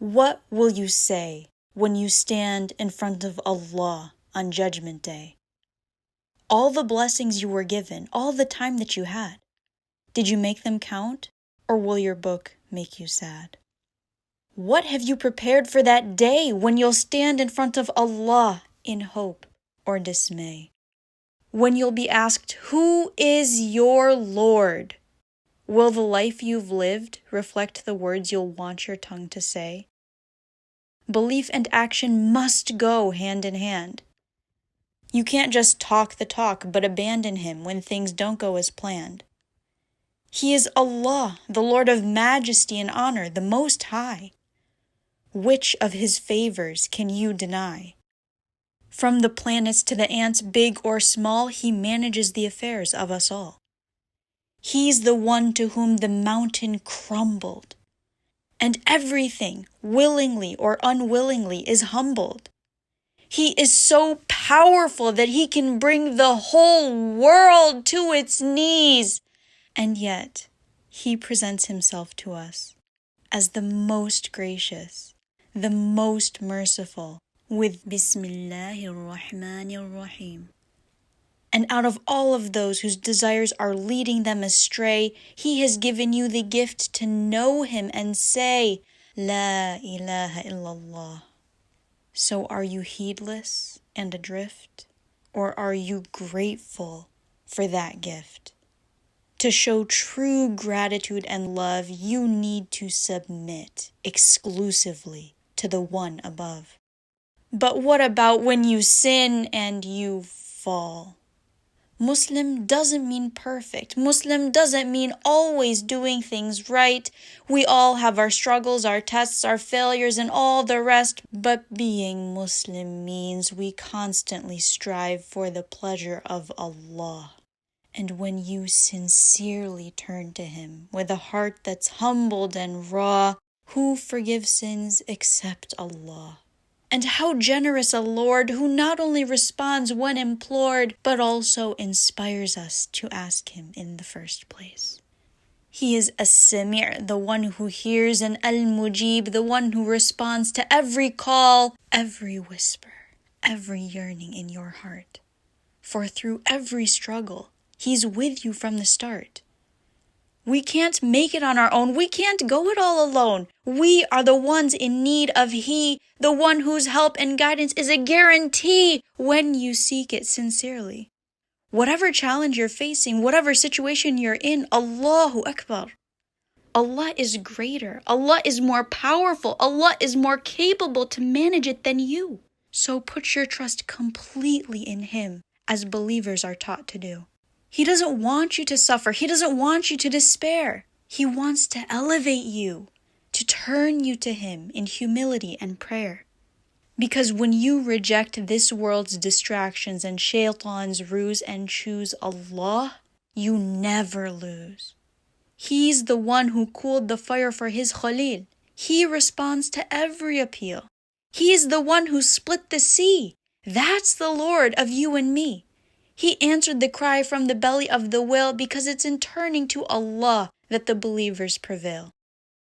What will you say when you stand in front of Allah on Judgment Day? All the blessings you were given, all the time that you had, did you make them count, or will your book make you sad? What have you prepared for that day when you'll stand in front of Allah in hope or dismay? When you'll be asked, "Who is your Lord?" Will the life you've lived reflect the words you'll want your tongue to say? Belief and action must go hand in hand. You can't just talk the talk but abandon Him when things don't go as planned. He is Allah, the Lord of majesty and honor, the Most High. Which of His favors can you deny? From the planets to the ants, big or small, He manages the affairs of us all. He's the one to whom the mountain crumbled, and everything, willingly or unwillingly, is humbled. He is so powerful that He can bring the whole world to its knees. And yet, He presents Himself to us as the most gracious, the most merciful, with Bismillahir Rahmanir Rahim. And out of all of those whose desires are leading them astray, He has given you the gift to know Him and say, La ilaha illallah. So are you heedless and adrift, or are you grateful for that gift? To show true gratitude and love, you need to submit exclusively to the One above. But what about when you sin and you fall? Muslim doesn't mean perfect. Muslim doesn't mean always doing things right. We all have our struggles, our tests, our failures, and all the rest. But being Muslim means we constantly strive for the pleasure of Allah. And when you sincerely turn to Him with a heart that's humbled and raw, who forgives sins except Allah? And how generous a Lord who not only responds when implored, but also inspires us to ask Him in the first place. He is As-Sami', the one who hears, and Al-Mujib, the one who responds to every call, every whisper, every yearning in your heart. For through every struggle, He's with you from the start. We can't make it on our own. We can't go it all alone. We are the ones in need of He, the one whose help and guidance is a guarantee when you seek it sincerely. Whatever challenge you're facing, whatever situation you're in, Allahu Akbar. Allah is greater. Allah is more powerful. Allah is more capable to manage it than you. So put your trust completely in Him, as believers are taught to do. He doesn't want you to suffer. He doesn't want you to despair. He wants to elevate you, to turn you to Him in humility and prayer. Because when you reject this world's distractions and shaitan's ruse and choose Allah, you never lose. He's the one who cooled the fire for His Khalil. He responds to every appeal. He's the one who split the sea. That's the Lord of you and me. He answered the cry from the belly of the whale because it's in turning to Allah that the believers prevail.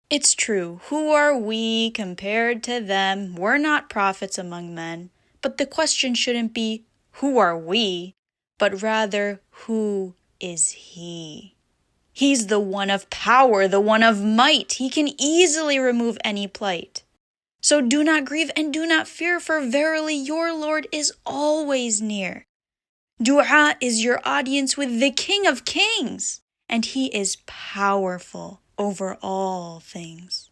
It's true, who are we compared to them? We're not prophets among men. But the question shouldn't be, who are we? But rather, who is He? He's the one of power, the one of might. He can easily remove any plight. So do not grieve and do not fear, for verily your Lord is always near. Dua is your audience with the King of Kings, and He is powerful over all things.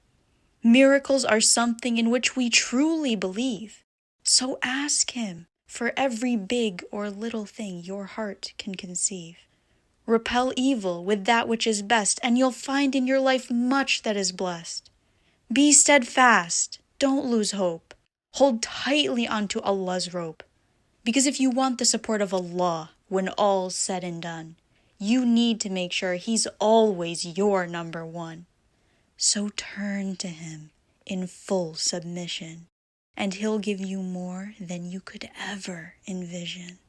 Miracles are something in which we truly believe. So ask Him for every big or little thing your heart can conceive. Repel evil with that which is best, and you'll find in your life much that is blessed. Be steadfast. Don't lose hope. Hold tightly onto Allah's rope. Because if you want the support of Allah when all's said and done, you need to make sure He's always your number one. So turn to Him in full submission, and He'll give you more than you could ever envision.